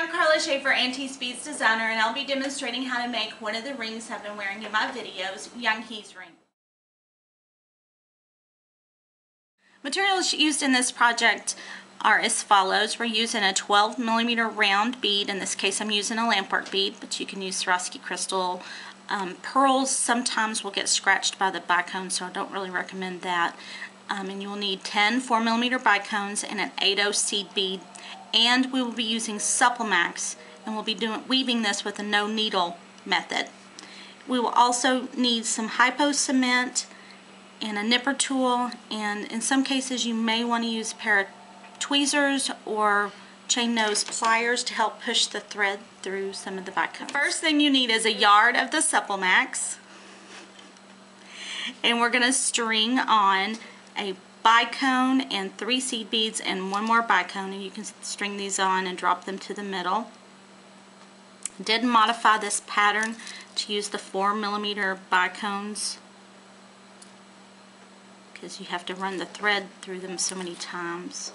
I'm Karla Schafer, Auntie Beads designer, and I'll be demonstrating how to make one of the rings I've been wearing in my videos, Younghee's ring. Materials used in this project are as follows. We're using a 12mm round bead. In this case I'm using a lampwork bead, but you can use Swarovski crystal. Pearls sometimes will get scratched by the bicone, so I don't really recommend that. And you will need 10 4mm bicones and an 8/0 seed bead. And we will be using Supplemax, and we'll be weaving this with a no needle method. We will also need some hypo cement and a nipper tool, and in some cases you may want to use a pair of tweezers or chain nose pliers to help push the thread through some of the bicones. First thing you need is a yard of the Supplemax, and we're going to string on a bicone and 3 seed beads and 1 more bicone, and you can string these on and drop them to the middle. Did modify this pattern to use the 4mm bicones because you have to run the thread through them so many times.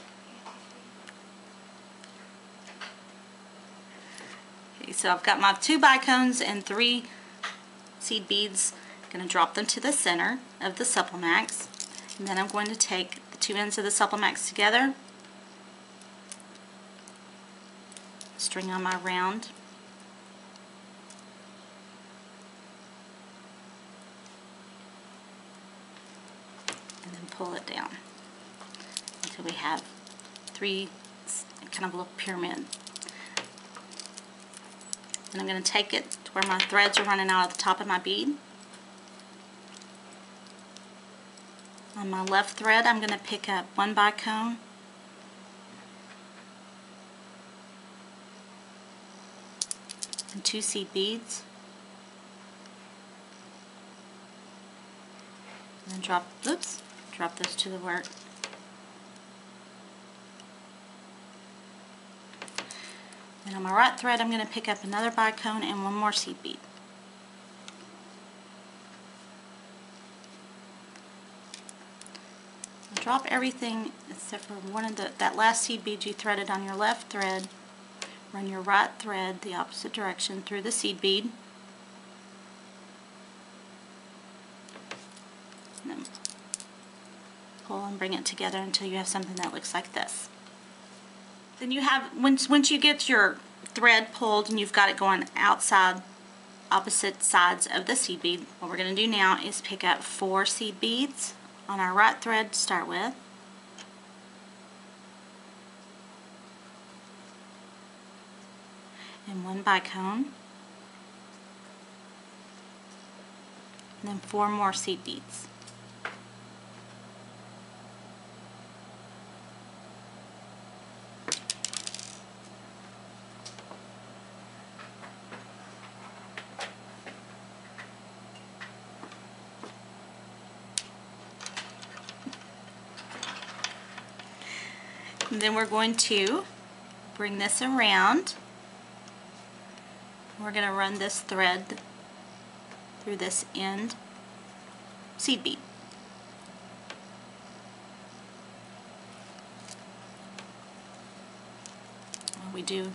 Okay, so I've got my 2 bicones and 3 seed beads. I'm going to drop them to the center of the Supplemax. And then I'm going to take the 2 ends of the Supplemax together, string on my round, and then pull it down until we have 3, kind of a little pyramid. And I'm going to take it to where my threads are running out of the top of my bead. On my left thread, I'm going to pick up 1 bicone, and 2 seed beads, and then drop those to the work. And on my right thread, I'm going to pick up another bicone and 1 more seed bead. Drop everything except for one of that last seed bead you threaded on your left thread. Run your right thread the opposite direction through the seed bead. And then pull and bring it together until you have something that looks like this. Then you have, once you get your thread pulled and you've got it going outside, opposite sides of the seed bead, what we're going to do now is pick up 4 seed beads on our right thread to start with, and 1 bicone, and then 4 more seed beads. And then we're going to bring this around. We're going to run this thread through this end seed bead. What we do,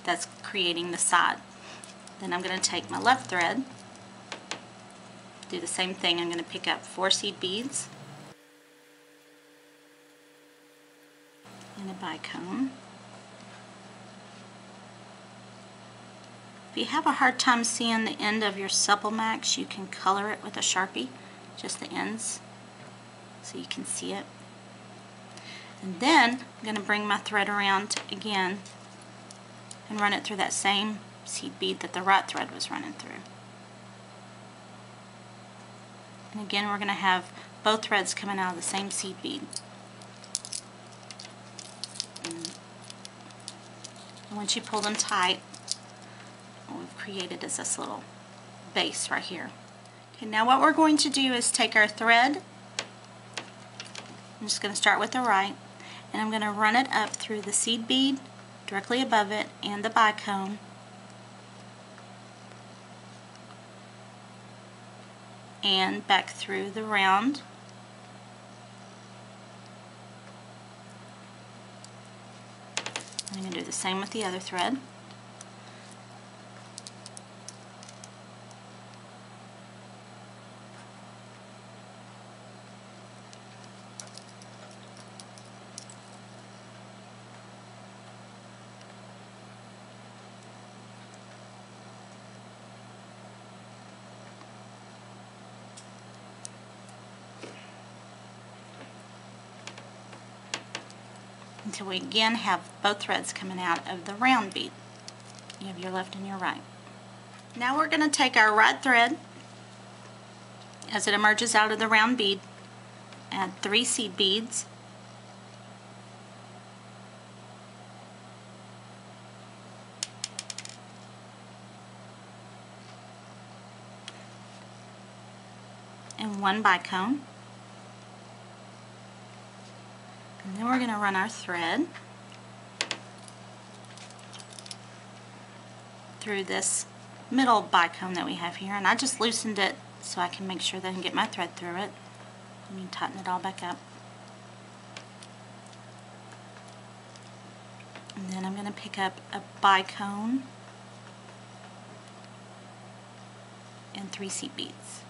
that's creating the side. Then I'm going to take my left thread, do the same thing. I'm going to pick up 4 seed beads and a bicone. If you have a hard time seeing the end of your Supplemax, you can color it with a Sharpie, just the ends, so you can see it. And then I'm going to bring my thread around again and run it through that same seed bead that the right thread was running through. And again, we're going to have both threads coming out of the same seed bead. And once you pull them tight, what we've created is this little base right here. Okay, now what we're going to do is take our thread, I'm just going to start with the right, and I'm going to run it up through the seed bead directly above it and the bicone, and back through the round. I'm going to do the same with the other thread. until we again have both threads coming out of the round bead. You have your left and your right. Now we're going to take our right thread as it emerges out of the round bead, add 3 seed beads, and 1 bicone. And then we're going to run our thread through this middle bicone that we have here, and I just loosened it so I can make sure that I can get my thread through it. Let me tighten it all back up. And then I'm going to pick up a bicone and 3 seed beads.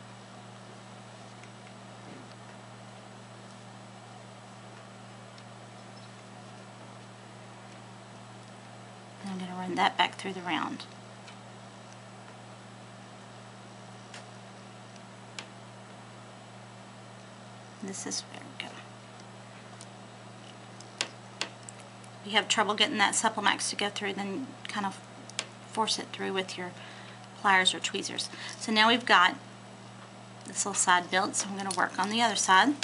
And I'm going to run that back through the round. This is where we go. If you have trouble getting that Supplemax to go through, then kind of force it through with your pliers or tweezers. So now we've got this little side built, so I'm going to work on the other side.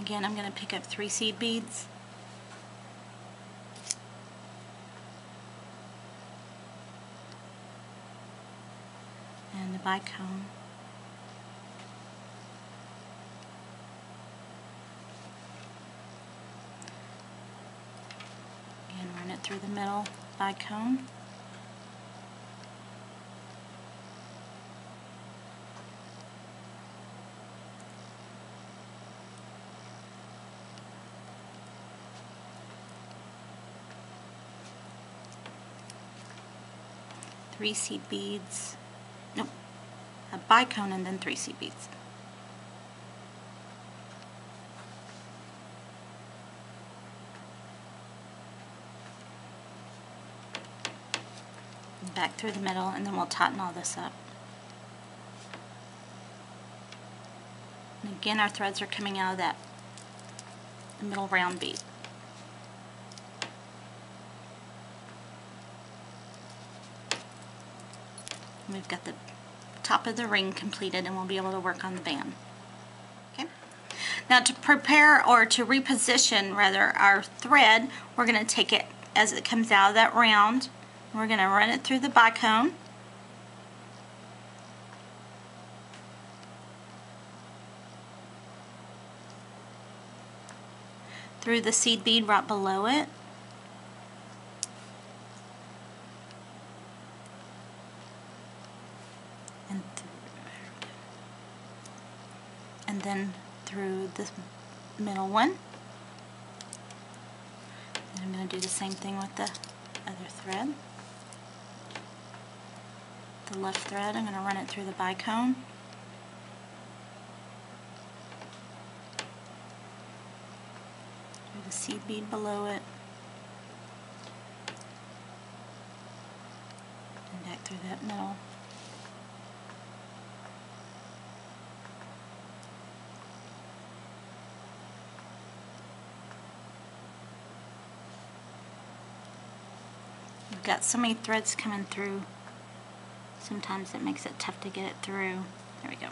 Again, I'm going to pick up 3 seed beads. And the bicone. Again, run it through the middle bicone. Three seed beads. Nope. A bicone and then 3 seed beads. Back through the middle, and then we'll tighten all this up. And again, our threads are coming out of that middle round bead. And we've got the top of the ring completed, and we'll be able to work on the band. Okay. Now to prepare, or to reposition rather, our thread, we're going to take it as it comes out of that round. We're going to run it through the bicone, through the seed bead right below it, and then through this middle one. And I'm going to do the same thing with the other thread. The left thread, I'm going to run it through the bicone, through the seed bead below it, and back through that middle. We've got so many threads coming through. Sometimes it makes it tough to get it through. There we go.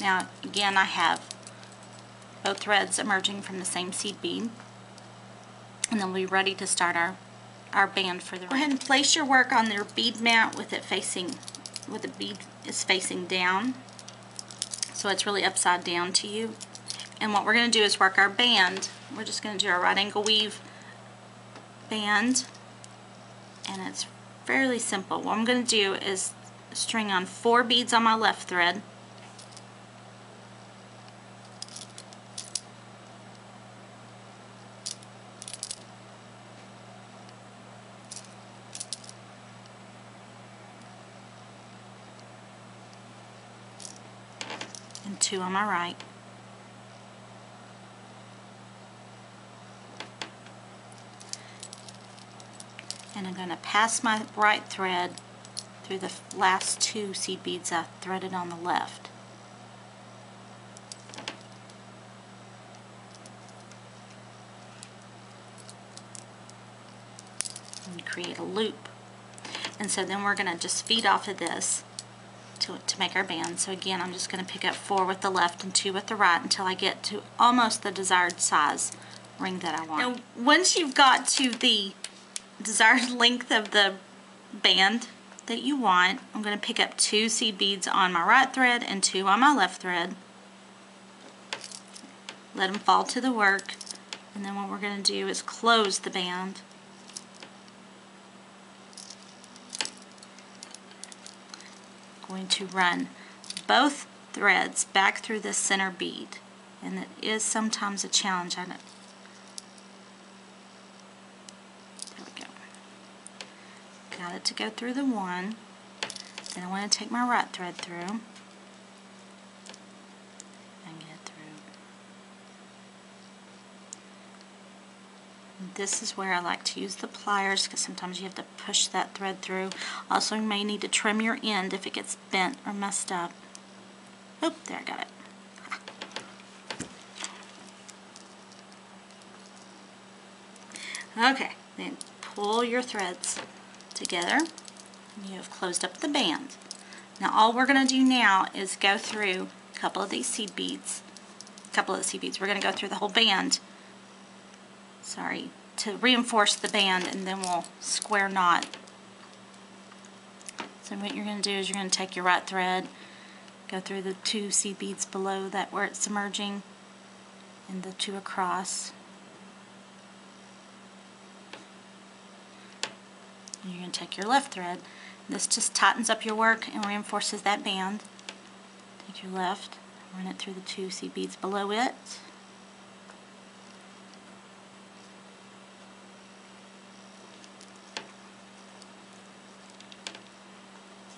Now again, I have both threads emerging from the same seed bead, and then we'll be ready to start our band for the ring. Go ahead and place your work on your bead mat with it facing, with the bead is facing down, so it's really upside down to you. And what we're going to do is work our band. We're just going to do our right angle weave band. And it's fairly simple. What I'm going to do is string on 4 beads on my left thread, and 2 on my right. And I'm going to pass my right thread through the last 2 seed beads I threaded on the left. and create a loop. And so then we're going to just feed off of this to make our band. So again, I'm just going to pick up 4 with the left and 2 with the right until I get to almost the desired size ring that I want. Now, once you've got to the desired length of the band that you want, I'm going to pick up 2 seed beads on my right thread and 2 on my left thread. Let them fall to the work, and then what we're going to do is close the band. Going to run both threads back through this center bead, and it is sometimes a challenge. I know. There we go. Got it to go through the one. Then I want to take my right thread through and get it through. And this is where I like to use the pliers, because sometimes you have to push that thread through. Also, you may need to trim your end if it gets bent or messed up. Oop, there, I got it. Okay, then pull your threads together, and you have closed up the band. Now all we're going to do now is go through a couple of these seed beads. We're going to go through the whole band, to reinforce the band, and then we'll square knot. So what you're going to do is you're going to take your right thread, go through the 2 seed beads below that where it's emerging, and the 2 across. And you're going to take your left thread. This just tightens up your work and reinforces that band. Take your left, run it through the 2 seed beads below it.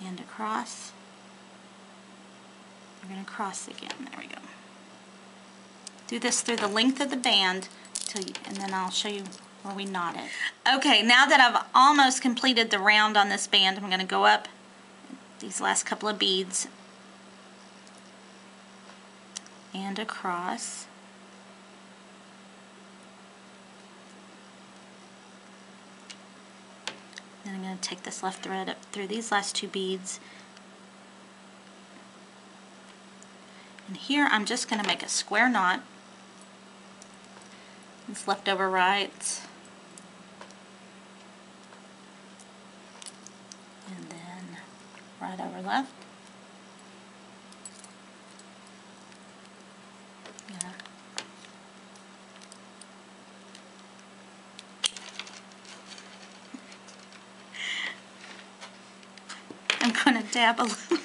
And across. We're going to cross again. There we go. Do this through the length of the band, and then I'll show you where we knot it. Okay, now that I've almost completed the round on this band, I'm going to go up these last couple of beads and across. Then I'm going to take this left thread up through these last 2 beads. And here I'm just going to make a square knot. It's left over right. And then right over left. Yeah. I'm going to dab a little.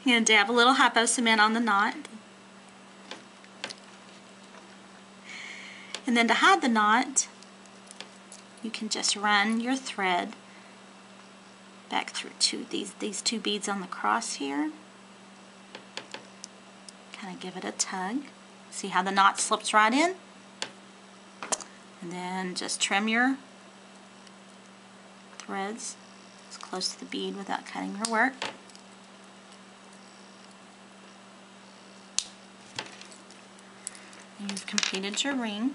I'm going to dab a little hypo cement on the knot. And then to hide the knot, you can just run your thread back through these 2 beads on the cross here. Kind of give it a tug. See how the knot slips right in? And then just trim your threads as close to the bead without cutting your work. You've completed your ring.